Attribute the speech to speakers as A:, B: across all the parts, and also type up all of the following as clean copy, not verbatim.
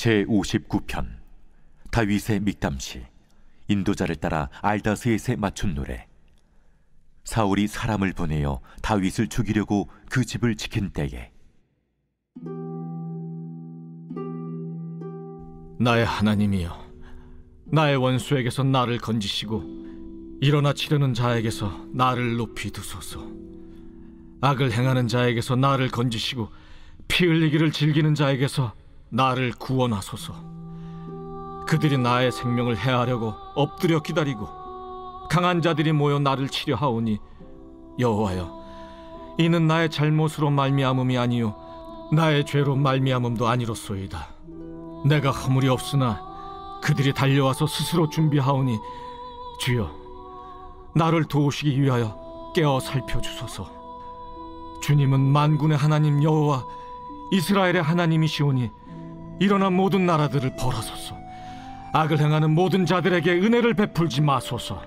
A: 제59편 다윗의 믹담시. 인도자를 따라 알다스에세 맞춘 노래. 사울이 사람을 보내어 다윗을 죽이려고 그 집을 지킨 때에.
B: 나의 하나님이여, 나의 원수에게서 나를 건지시고 일어나 치려는 자에게서 나를 높이 두소서. 악을 행하는 자에게서 나를 건지시고 피 흘리기를 즐기는 자에게서 나를 구원하소서. 그들이 나의 생명을 해하려고 엎드려 기다리고 강한 자들이 모여 나를 치려 하오니, 여호와여, 이는 나의 잘못으로 말미암음이 아니요 나의 죄로 말미암음도 아니로소이다. 내가 허물이 없으나 그들이 달려와서 스스로 준비하오니, 주여, 나를 도우시기 위하여 깨어 살펴주소서. 주님은 만군의 하나님 여호와 이스라엘의 하나님이시오니 일어나 모든 나라들을 벌하소서. 악을 행하는 모든 자들에게 은혜를 베풀지 마소서.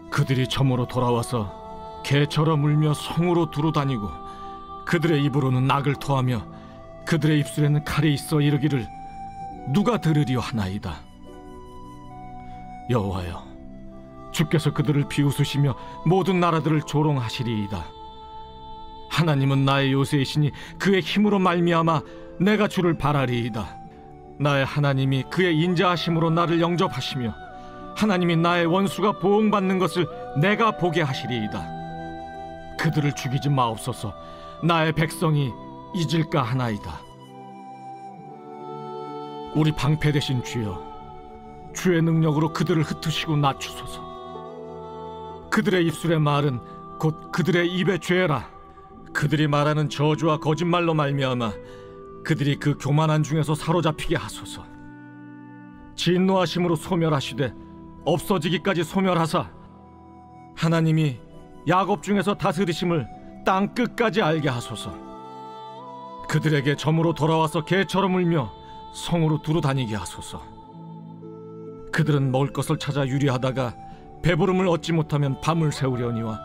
B: 그들이 점으로 돌아와서 개처럼 울며 성으로 두루 다니고 그들의 입으로는 악을 토하며 그들의 입술에는 칼이 있어 이르기를 누가 들으리요 하나이다. 여호와여, 주께서 그들을 비웃으시며 모든 나라들을 조롱하시리이다. 하나님은 나의 요새이시니 그의 힘으로 말미암아 내가 주를 바라리이다. 나의 하나님이 그의 인자하심으로 나를 영접하시며 하나님이 나의 원수가 보응받는 것을 내가 보게 하시리이다. 그들을 죽이지 마옵소서. 나의 백성이 잊을까 하나이다. 우리 방패 되신 주여, 주의 능력으로 그들을 흩으시고 낮추소서. 그들의 입술의 말은 곧 그들의 입의 죄라. 그들이 말하는 저주와 거짓말로 말미암아 그들이 그 교만한 중에서 사로잡히게 하소서. 진노하심으로 소멸하시되 없어지기까지 소멸하사 하나님이 야곱 중에서 다스리심을 땅 끝까지 알게 하소서. 그들에게 점으로 돌아와서 개처럼 울며 성으로 두루 다니게 하소서. 그들은 먹을 것을 찾아 유리하다가 배부름을 얻지 못하면 밤을 새우려니와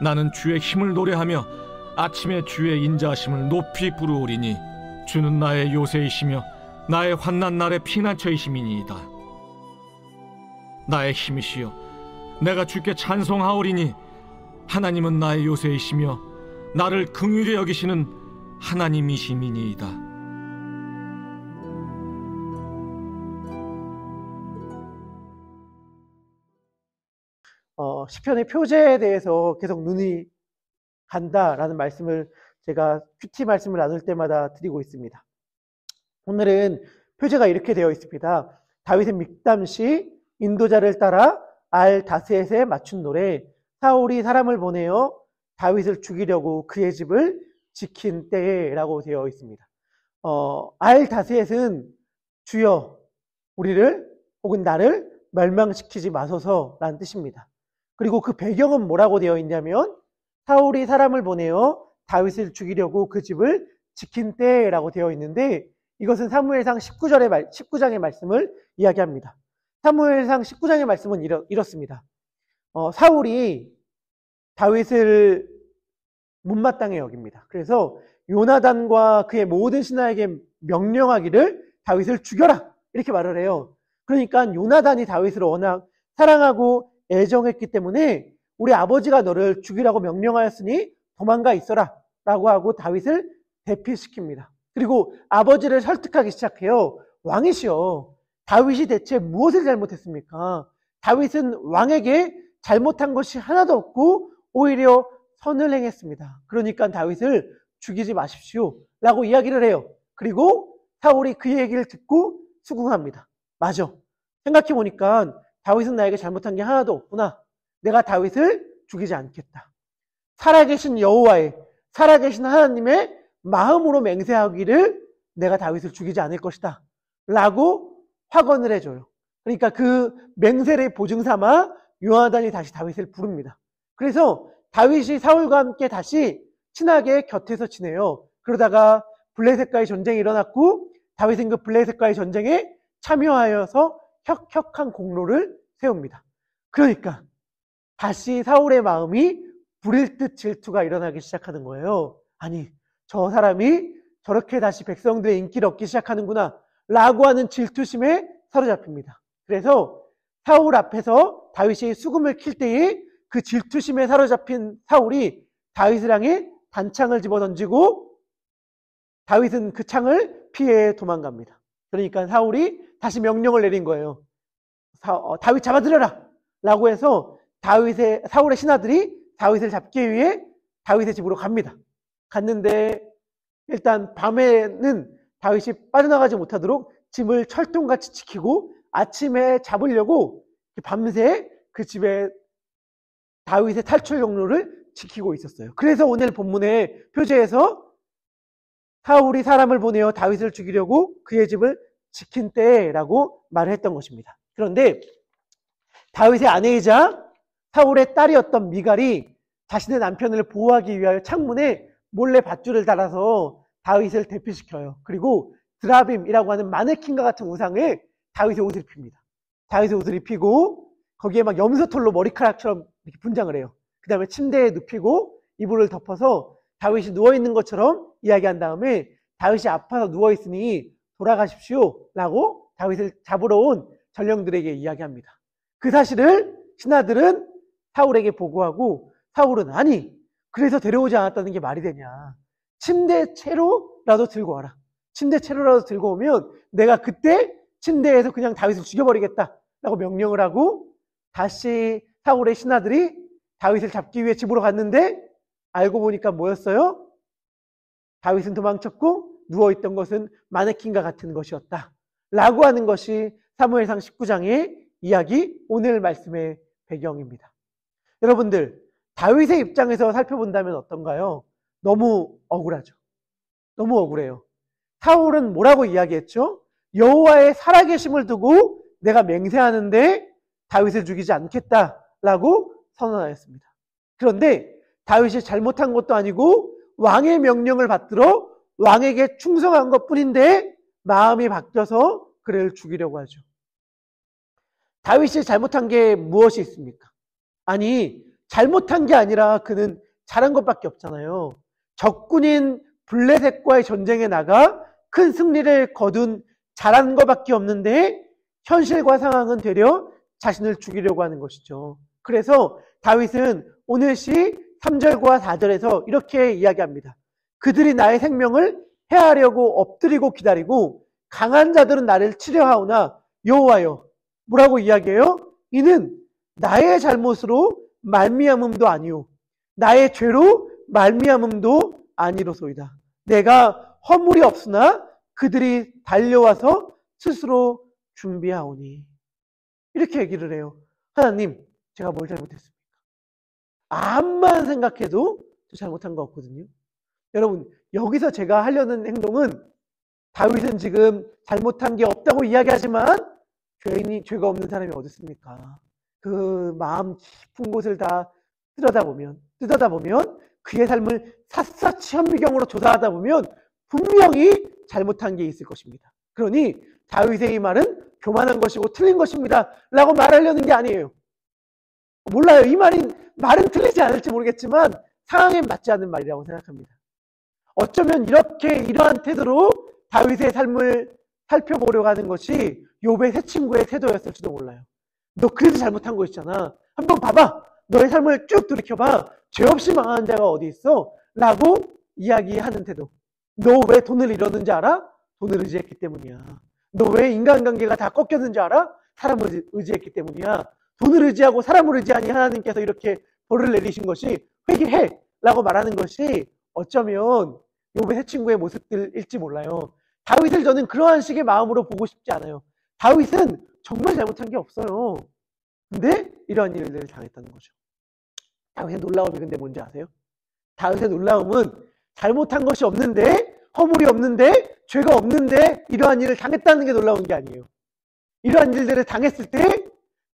B: 나는 주의 힘을 노래하며 아침에 주의 인자하심을 높이 부르오리니 주는 나의 요새이시며 나의 환난 날의 피난처이심이니이다. 나의 힘이시여, 내가 주께 찬송하오리니 하나님은 나의 요새이시며 나를 긍휼히 여기시는 하나님이심이니이다.
C: 시편의 표제에 대해서 계속 눈이 간다라는 말씀을 제가 큐티 말씀을 나눌 때마다 드리고 있습니다. 오늘은 표제가 이렇게 되어 있습니다. 다윗의 믹담시, 인도자를 따라 알다스에세 맞춘 노래, 사울이 사람을 보내어 다윗을 죽이려고 그의 집을 지킨 때라고 되어 있습니다. 알다스에는 주여 우리를 혹은 나를 멸망시키지 마소서라는 뜻입니다. 그리고 그 배경은 뭐라고 되어 있냐면 사울이 사람을 보내어 다윗을 죽이려고 그 집을 지킨 때라고 되어 있는데, 이것은 사무엘상 19장의 말씀을 이야기합니다. 사무엘상 19장의 말씀은 이렇습니다. 사울이 다윗을 못마땅해 여깁니다. 그래서 요나단과 그의 모든 신하에게 명령하기를 다윗을 죽여라 이렇게 말을 해요. 그러니까 요나단이 다윗을 워낙 사랑하고 애정했기 때문에 우리 아버지가 너를 죽이라고 명령하였으니 도망가 있어라 라고 하고 다윗을 대피시킵니다. 그리고 아버지를 설득하기 시작해요. 왕이시여, 다윗이 대체 무엇을 잘못했습니까? 다윗은 왕에게 잘못한 것이 하나도 없고 오히려 선을 행했습니다. 그러니까 다윗을 죽이지 마십시오 라고 이야기를 해요. 그리고 사울이 그 얘기를 듣고 수긍합니다. 맞아, 생각해보니까 다윗은 나에게 잘못한 게 하나도 없구나. 내가 다윗을 죽이지 않겠다. 살아계신 여호와의, 살아계신 하나님의 마음으로 맹세하기를 내가 다윗을 죽이지 않을 것이다 라고 확언을 해줘요. 그러니까 그 맹세를 보증삼아 요나단이 다시 다윗을 부릅니다. 그래서 다윗이 사울과 함께 다시 친하게 곁에서 지내요. 그러다가 블레셋과의 전쟁이 일어났고 다윗은 그 블레셋과의 전쟁에 참여하여서 혁혁한 공로를 세웁니다. 그러니까 다시 사울의 마음이 불일 듯 질투가 일어나기 시작하는 거예요. 아니, 저 사람이 저렇게 다시 백성들의 인기를 얻기 시작하는구나 라고 하는 질투심에 사로잡힙니다. 그래서 사울 앞에서 다윗이 수금을 킬 때에 그 질투심에 사로잡힌 사울이 다윗을 향해 단창을 집어던지고 다윗은 그 창을 피해 도망갑니다. 그러니까 사울이 다시 명령을 내린 거예요. 다윗 잡아들여라 라고 해서 사울의 신하들이 다윗을 잡기 위해 다윗의 집으로 갑니다. 갔는데 일단 밤에는 다윗이 빠져나가지 못하도록 집을 철통같이 지키고 아침에 잡으려고 밤새 그 집에 다윗의 탈출 경로를 지키고 있었어요. 그래서 오늘 본문의 표제에서 사울이 사람을 보내어 다윗을 죽이려고 그의 집을 지킨 때라고 말을 했던 것입니다. 그런데 다윗의 아내이자 사울의 딸이었던 미갈이 자신의 남편을 보호하기 위하여 창문에 몰래 밧줄을 달아서 다윗을 대피시켜요. 그리고 드라빔이라고 하는 마네킹과 같은 우상에 다윗의 옷을 입힙니다. 다윗의 옷을 입히고 거기에 막 염소털로 머리카락처럼 이렇게 분장을 해요. 그 다음에 침대에 눕히고 이불을 덮어서 다윗이 누워있는 것처럼 이야기한 다음에 다윗이 아파서 누워있으니 돌아가십시오 라고 다윗을 잡으러 온 전령들에게 이야기합니다. 그 사실을 신하들은 사울에게 보고하고 사울은 아니 그래서 데려오지 않았다는 게 말이 되냐. 침대채로라도 들고 와라. 침대채로라도 들고 오면 내가 그때 침대에서 그냥 다윗을 죽여버리겠다 라고 명령을 하고 다시 사울의 신하들이 다윗을 잡기 위해 집으로 갔는데 알고 보니까 뭐였어요? 다윗은 도망쳤고 누워있던 것은 마네킹과 같은 것이었다 라고 하는 것이 사무엘상 19장의 이야기, 오늘 말씀의 배경입니다. 여러분들, 다윗의 입장에서 살펴본다면 어떤가요? 너무 억울하죠. 너무 억울해요. 사울은 뭐라고 이야기했죠? 여호와의 살아계심을 두고 내가 맹세하는데 다윗을 죽이지 않겠다라고 선언하였습니다. 그런데 다윗이 잘못한 것도 아니고 왕의 명령을 받들어 왕에게 충성한 것뿐인데 마음이 바뀌어서 그를 죽이려고 하죠. 다윗이 잘못한 게 무엇이 있습니까? 아니, 잘못한 게 아니라 그는 잘한 것밖에 없잖아요. 적군인 블레셋과의 전쟁에 나가 큰 승리를 거둔 잘한 것밖에 없는데 현실과 상황은 되려 자신을 죽이려고 하는 것이죠. 그래서 다윗은 오늘 시 3절과 4절에서 이렇게 이야기합니다. 그들이 나의 생명을 해하려고 엎드리고 기다리고 강한 자들은 나를 치려하오나 여호와여 뭐라고 이야기해요? 이는 나의 잘못으로 말미암음도 아니오 나의 죄로 말미암음도 아니로소이다. 내가 허물이 없으나 그들이 달려와서 스스로 준비하오니. 이렇게 얘기를 해요. 하나님, 제가 뭘 잘못했습니까? 암만 생각해도 저 잘못한 거 없거든요. 여러분, 여기서 제가 하려는 행동은 다윗은 지금 잘못한 게 없다고 이야기하지만 죄가 없는 사람이 어디 있습니까? 그 마음 깊은 곳을 다 뜯어다보면 그의 삶을 샅샅이 현미경으로 조사하다 보면 분명히 잘못한 게 있을 것입니다. 그러니 다윗의 이 말은 교만한 것이고 틀린 것입니다 라고 말하려는 게 아니에요. 몰라요. 이 말은 틀리지 않을지 모르겠지만 상황에 맞지 않는 말이라고 생각합니다. 어쩌면 이러한 태도로 다윗의 삶을 살펴보려고 하는 것이 욥의 새 친구의 태도였을지도 몰라요. 너 그래도 잘못한 거 있잖아. 한번 봐봐. 너의 삶을 쭉 돌이켜봐. 죄 없이 망하는 자가 어디 있어? 라고 이야기하는 태도. 너 왜 돈을 잃었는지 알아? 돈을 의지했기 때문이야. 너 왜 인간관계가 다 꺾였는지 알아? 사람을 의지했기 때문이야. 돈을 의지하고 사람을 의지하니 하나님께서 이렇게 벌을 내리신 것이 회개해 라고 말하는 것이 어쩌면 욥의 새 친구의 모습들일지 몰라요. 다윗을 저는 그러한 식의 마음으로 보고 싶지 않아요. 다윗은 정말 잘못한 게 없어요. 근데 이러한 일들을 당했다는 거죠. 다윗의 놀라움이 근데 뭔지 아세요? 다윗의 놀라움은 잘못한 것이 없는데, 허물이 없는데, 죄가 없는데 이러한 일을 당했다는 게 놀라운 게 아니에요. 이러한 일들을 당했을 때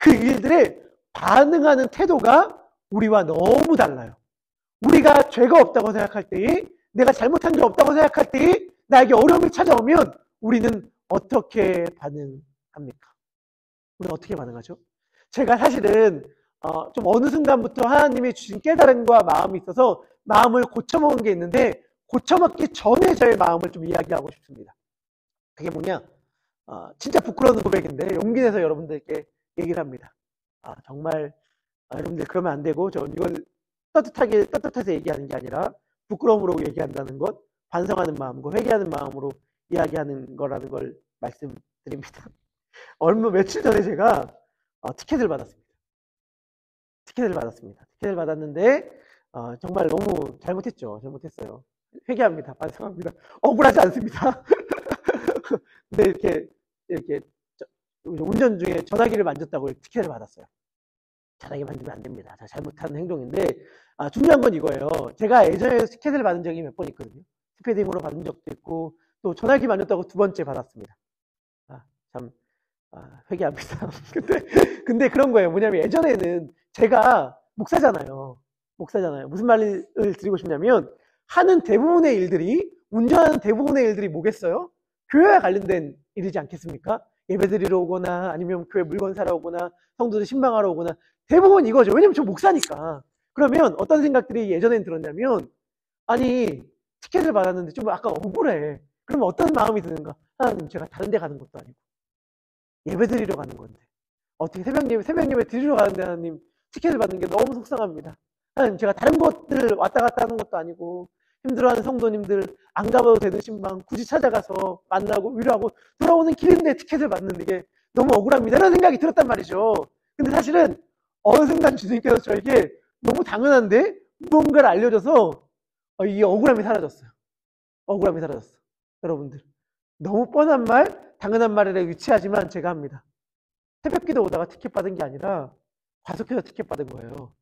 C: 그 일들에 반응하는 태도가 우리와 너무 달라요. 우리가 죄가 없다고 생각할 때에, 내가 잘못한 게 없다고 생각할 때에 나에게 어려움이 찾아오면 우리는 어떻게 반응합니까? 우리는 어떻게 반응하죠? 제가 사실은 좀 어느 순간부터 하나님이 주신 깨달음과 마음이 있어서 마음을 고쳐먹은 게 있는데 고쳐먹기 전에 저의 마음을 좀 이야기하고 싶습니다. 그게 뭐냐? 진짜 부끄러운 고백인데 용기 내서 여러분들께 얘기를 합니다. 정말 여러분들 그러면 안 되고 저 이걸 떳떳해서 얘기하는 게 아니라 부끄러움으로 얘기한다는 것, 반성하는 마음과 회개하는 마음으로 이야기하는 거라는 걸 말씀드립니다. 며칠 전에 제가 티켓을 받았습니다. 티켓을 받았는데 정말 너무 잘못했죠. 잘못했어요. 회개합니다. 반성합니다. 억울하지 않습니다. 근데 이렇게 운전 중에 전화기를 만졌다고 티켓을 받았어요. 전화기 만지면 안 됩니다. 잘못한 행동인데 중요한 건 이거예요. 제가 예전에 티켓을 받은 적이 몇 번 있거든요. 스피딩으로 받은 적도 있고 또 전화기 만졌다고 2번째 받았습니다. 회개합니다. 근데 그런 거예요. 뭐냐면 예전에는 제가 목사잖아요. 무슨 말을 드리고 싶냐면 하는 대부분의 일들이 운전하는 대부분의 일들이 뭐겠어요? 교회와 관련된 일이지 않겠습니까? 예배드리러 오거나 아니면 교회 물건 사러 오거나 성도들 신방하러 오거나 대부분 이거죠. 왜냐면 저 목사니까. 그러면 어떤 생각들이 예전엔 들었냐면 아니 티켓을 받았는데 좀 아까 억울해. 그러면 어떤 마음이 드는가? 하나님 제가 다른 데 가는 것도 아니고 예배드리러 가는 건데 어떻게 새벽 예배 드리러 가는데 하나님 티켓을 받는 게 너무 속상합니다. 하나님 제가 다른 곳들 왔다 갔다 하는 것도 아니고 힘들어하는 성도님들 안 가봐도 되는 신방 굳이 찾아가서 만나고 위로하고 돌아오는 길인데 티켓을 받는 게 너무 억울합니다. 라는 생각이 들었단 말이죠. 근데 사실은 어느 순간 주님께서 저에게 너무 당연한데 뭔가를 알려줘서 이 억울함이 사라졌어요. 억울함이 사라졌어. 여러분들 너무 뻔한 말, 당연한 말에 유치하지만 제가 합니다. 새벽기도 오다가 티켓 받은 게 아니라 과속해서 티켓 받은 거예요.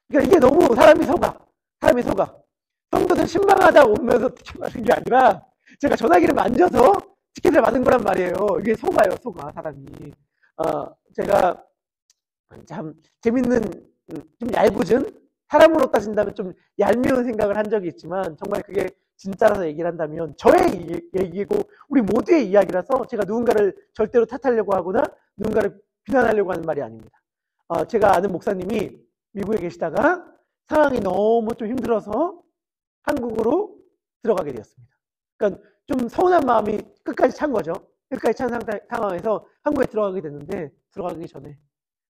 C: 그러니까 이게 너무 사람이 속아. 성도들 신방하다 오면서 티켓 받은 게 아니라 제가 전화기를 만져서 티켓을 받은 거란 말이에요. 이게 속아요, 사람이. 제가 참 재밌는, 좀 얄궂은, 사람으로 따진다면 좀 얄미운 생각을 한 적이 있지만 정말 그게 진짜라서 얘기를 한다면 저의 얘기고 우리 모두의 이야기라서 제가 누군가를 절대로 탓하려고 하거나 누군가를 비난하려고 하는 말이 아닙니다. 제가 아는 목사님이 미국에 계시다가 상황이 너무 좀 힘들어서 한국으로 들어가게 되었습니다. 그러니까 좀 서운한 마음이 끝까지 찬 거죠. 끝까지 찬 상황에서 한국에 들어가게 됐는데 들어가기 전에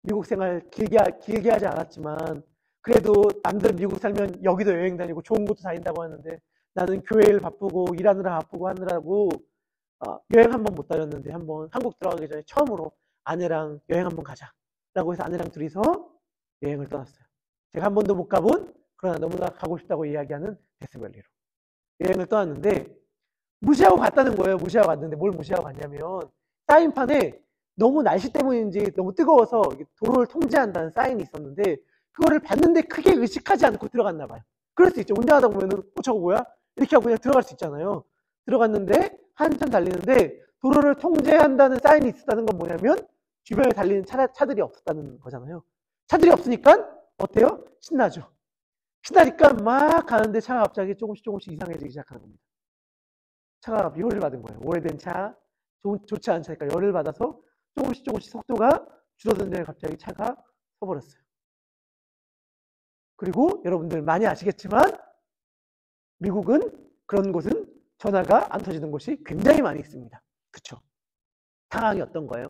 C: 미국 생활 길게 하지 않았지만 그래도 남들은 미국 살면 여기도 여행 다니고 좋은 곳도 다닌다고 하는데 나는 교회를 바쁘고 일하느라 바쁘고 하느라고 여행 한 번 못 다녔는데 한번 한국 들어가기 전에 처음으로 아내랑 여행 한번 가자라고 해서 아내랑 둘이서 여행을 떠났어요. 제가 한 번도 못 가본 그러나 너무나 가고 싶다고 이야기하는 데스밸리로 여행을 떠났는데 무시하고 갔다는 거예요. 무시하고 갔는데 뭘 무시하고 갔냐면 사인판에 너무 날씨 때문인지 너무 뜨거워서 도로를 통제한다는 사인이 있었는데 그거를 봤는데 크게 의식하지 않고 들어갔나 봐요. 그럴 수 있죠. 운전하다 보면은 저거 뭐야? 이렇게 하고 그냥 들어갈 수 있잖아요. 들어갔는데 한참 달리는데 도로를 통제한다는 사인이 있었다는 건 뭐냐면 주변에 달리는 차들이 없었다는 거잖아요. 차들이 없으니까 어때요? 신나죠. 신나니까 막 가는데 차가 갑자기 조금씩 이상해지기 시작하는 겁니다. 차가 열을 받은 거예요. 오래된 차, 좋지 않은 차니까 열을 받아서 조금씩 속도가 줄어드는데 갑자기 차가 서버렸어요. 그리고 여러분들 많이 아시겠지만 미국은 그런 곳은 전화가 안 터지는 곳이 굉장히 많이 있습니다. 그렇죠? 상황이 어떤 거예요?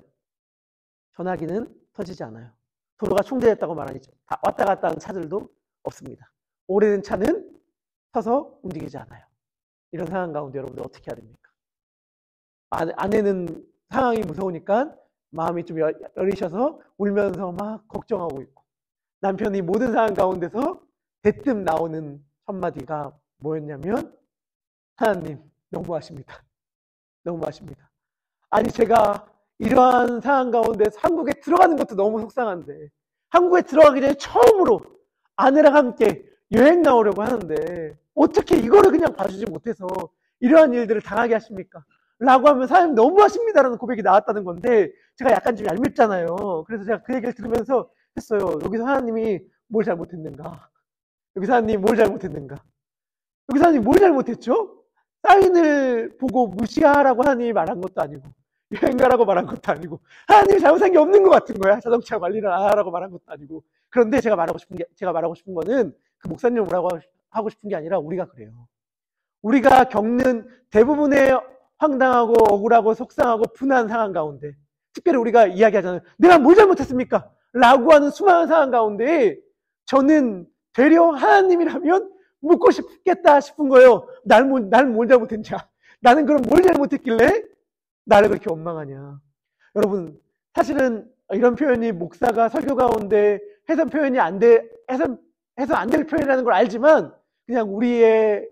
C: 전화기는 터지지 않아요. 도로가 충돌했다고 말하니까 왔다 갔다 하는 차들도 없습니다. 오래된 차는 서서 움직이지 않아요. 이런 상황 가운데 여러분들 어떻게 해야 됩니까? 아내는 상황이 무서우니까 마음이 좀 여리셔서 울면서 막 걱정하고 있고 남편이 모든 상황 가운데서 대뜸 나오는 첫마디가 뭐였냐면 하나님 너무하십니다. 너무하십니다. 아니 제가 이러한 상황 가운데서 한국에 들어가는 것도 너무 속상한데 한국에 들어가기 전에 처음으로 아내랑 함께 여행 나오려고 하는데 어떻게 이거를 그냥 봐주지 못해서 이러한 일들을 당하게 하십니까? 라고 하면 사장님 너무하십니다라는 고백이 나왔다는 건데 제가 약간 좀 얄밉잖아요. 그래서 제가 그 얘기를 들으면서 했어요. 여기서 하나님이 뭘 잘못했는가? 여기서 하나님이 뭘 잘못했는가? 여기서 하나님이 뭘 잘못했죠? 사인을 보고 무시하라고 하나님이 말한 것도 아니고 여행 가라고 말한 것도 아니고 하나님이 잘못한 게 없는 것 같은 거야. 자동차 관리를 하라고 말한 것도 아니고. 그런데 제가 말하고 싶은 거는 그 목사님을 뭐라고 하고 싶은 게 아니라 우리가 그래요. 우리가 겪는 대부분의 황당하고 억울하고 속상하고 분한 상황 가운데, 특별히 우리가 이야기하잖아요. 내가 뭘 잘못했습니까? 라고 하는 수많은 상황 가운데 저는 되려 하나님이라면 묻고 싶겠다 싶은 거예요. 나는 뭘 잘못했냐? 나는 그럼 뭘 잘못했길래 나를 그렇게 원망하냐? 여러분, 사실은 이런 표현이 목사가 설교 가운데 해서 표현이 해서 안 될 표현이라는 걸 알지만, 그냥 우리의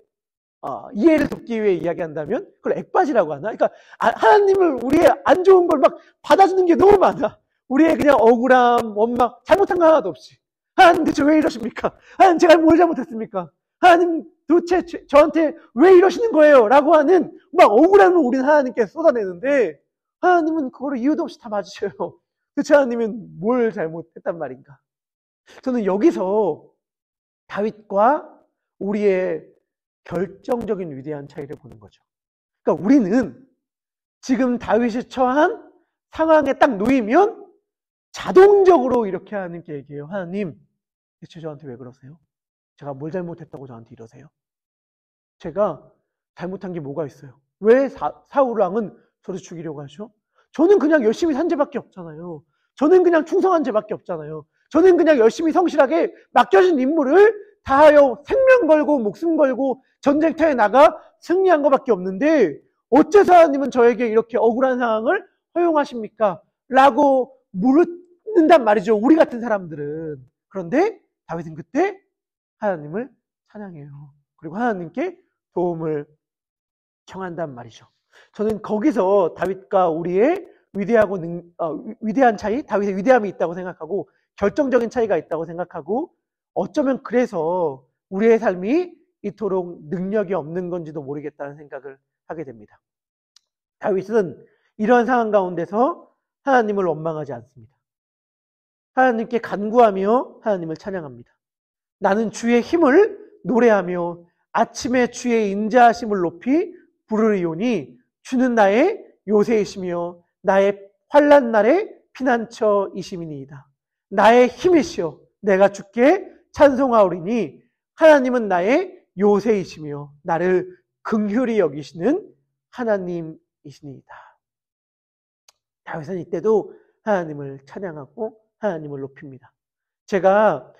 C: 이해를 돕기 위해 이야기한다면 그걸 액바지라고 하나? 그러니까 하나님을 우리의 안 좋은 걸 막 받아주는 게 너무 많아. 우리의 그냥 억울함, 원망, 잘못한 거 하나도 없이. 하나님 대체 왜 이러십니까? 하나님 제가 뭘 잘못했습니까? 하나님 도대체 저한테 왜 이러시는 거예요? 라고 하는 막 억울함을 우리는 하나님께 쏟아내는데, 하나님은 그거를 이유도 없이 다 맞으셔요. 도대체 하나님은 뭘 잘못했단 말인가? 저는 여기서 다윗과 우리의 결정적인 위대한 차이를 보는 거죠. 그러니까 우리는 지금 다윗이 처한 상황에 딱 놓이면 자동적으로 이렇게 하나님께 얘기해요. 하나님, 대체 저한테 왜 그러세요? 제가 뭘 잘못했다고 저한테 이러세요? 제가 잘못한 게 뭐가 있어요? 왜 사울 왕은 저를 죽이려고 하죠? 저는 그냥 열심히 산 죄밖에 없잖아요. 저는 그냥 충성한 죄밖에 없잖아요. 저는 그냥 열심히 성실하게 맡겨진 임무를 다하여 생명 걸고 목숨 걸고 전쟁터에 나가 승리한 것밖에 없는데 어째서 하나님은 저에게 이렇게 억울한 상황을 허용하십니까? 라고 물는단 말이죠. 우리 같은 사람들은. 그런데 다윗은 그때 하나님을 찬양해요. 그리고 하나님께 도움을 청한단 말이죠. 저는 거기서 다윗과 우리의 위대한 차이, 다윗의 위대함이 있다고 생각하고 결정적인 차이가 있다고 생각하고, 어쩌면 그래서 우리의 삶이 이토록 능력이 없는 건지도 모르겠다는 생각을 하게 됩니다. 다윗은 이런 상황 가운데서 하나님을 원망하지 않습니다. 하나님께 간구하며 하나님을 찬양합니다. 나는 주의 힘을 노래하며 아침에 주의 인자하심을 높이 부르리오니 주는 나의 요새이시며 나의 환난 날의 피난처이심이니이다. 나의 힘이시여 내가 주께 찬송하오리니 하나님은 나의 요새이시며 나를 긍휼히 여기시는 하나님이시니이다. 다윗은 이때도 하나님을 찬양하고 하나님을 높입니다. 제가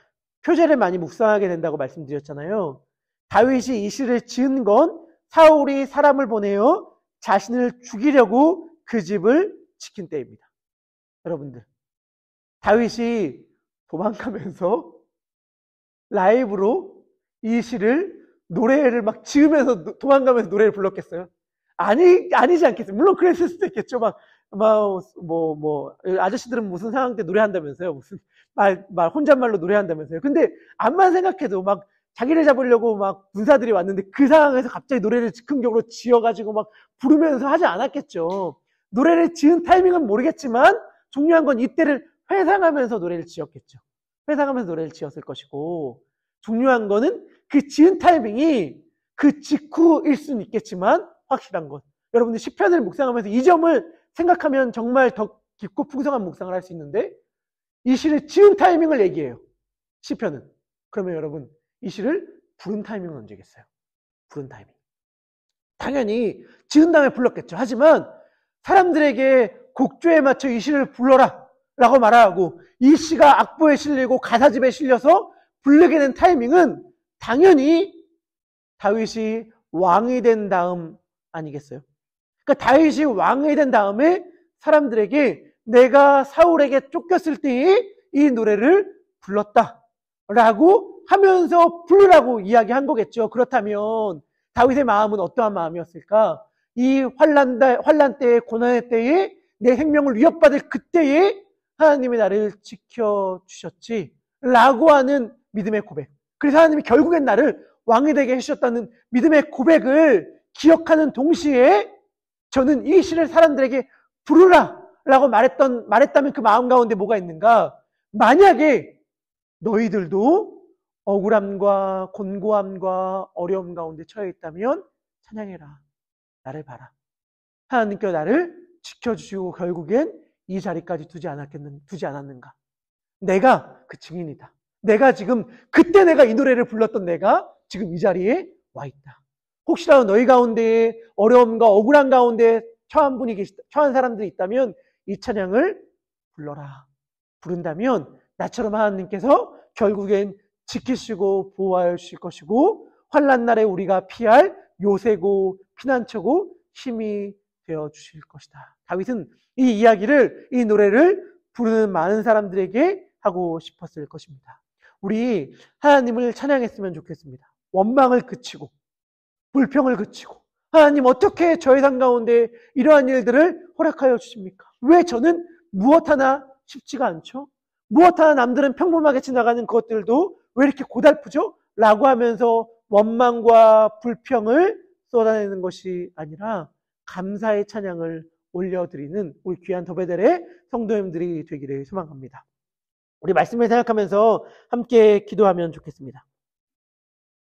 C: 표제를 많이 묵상하게 된다고 말씀드렸잖아요. 다윗이 이 시를 지은 건 사울이 사람을 보내어 자신을 죽이려고 그 집을 지킨 때입니다. 여러분들, 다윗이 도망가면서 라이브로 이 시를 노래를 막 지으면서 도망가면서 노래를 불렀겠어요? 아니지 않겠어요? 물론 그랬을 수도 있겠죠. 아저씨들은 무슨 상황 때 노래한다면서요? 무슨 혼잣말로 노래한다면서요? 근데 암만 생각해도 막 자기를 잡으려고 막 군사들이 왔는데 그 상황에서 갑자기 노래를 즉흥적으로 지어가지고 막 부르면서 하지 않았겠죠. 노래를 지은 타이밍은 모르겠지만 중요한 건 이때를 회상하면서 노래를 지었겠죠. 회상하면서 노래를 지었을 것이고, 중요한 거는 그 지은 타이밍이 그 직후일 수는 있겠지만 확실한 것. 여러분들 시편을 묵상하면서 이 점을 생각하면 정말 더 깊고 풍성한 묵상을 할 수 있는데, 이 시를 지은 타이밍을 얘기해요. 시편은. 그러면 여러분, 이 시를 부른 타이밍은 언제겠어요? 부른 타이밍. 당연히 지은 다음에 불렀겠죠. 하지만 사람들에게 곡조에 맞춰 이 시를 불러라 라고 말하고 이 시가 악보에 실리고 가사집에 실려서 부르게 된 타이밍은 당연히 다윗이 왕이 된 다음 아니겠어요? 그러니까 다윗이 왕이 된 다음에 사람들에게 내가 사울에게 쫓겼을 때에 이 노래를 불렀다라고 하면서 부르라고 이야기한 거겠죠. 그렇다면 다윗의 마음은 어떠한 마음이었을까? 이 환난 때에, 고난의 때에 내 생명을 위협받을 그때에 하나님이 나를 지켜주셨지 라고 하는 믿음의 고백. 그래서 하나님이 결국엔 나를 왕이 되게 해주셨다는 믿음의 고백을 기억하는 동시에 저는 이 시를 사람들에게 부르라 라고 말했다면 그 마음 가운데 뭐가 있는가? 만약에 너희들도 억울함과 곤고함과 어려움 가운데 처해 있다면 찬양해라. 나를 봐라. 하나님께서 나를 지켜주시고 결국엔 이 자리까지 두지 않았는가? 내가 그 증인이다. 내가 지금 그때 내가 이 노래를 불렀던 내가 지금 이 자리에 와 있다. 혹시라도 너희 가운데 어려움과 억울한 가운데 처한 사람들이 있다면 이 찬양을 불러라. 부른다면 나처럼 하나님께서 결국엔 지키시고 보호하여 주실 것이고 환난 날에 우리가 피할 요새고 피난처고 힘이 되어 주실 것이다. 다윗은 이 이야기를, 이 노래를 부르는 많은 사람들에게 하고 싶었을 것입니다. 우리 하나님을 찬양했으면 좋겠습니다. 원망을 그치고 불평을 그치고 하나님 어떻게 저의 삶 가운데 이러한 일들을 허락하여 주십니까? 왜 저는 무엇 하나 쉽지가 않죠? 무엇 하나 남들은 평범하게 지나가는 그것들도 왜 이렇게 고달프죠? 라고 하면서 원망과 불평을 쏟아내는 것이 아니라 감사의 찬양을 올려드리는 우리 귀한 더베델의 성도님들이 되기를 소망합니다. 우리 말씀을 생각하면서 함께 기도하면 좋겠습니다.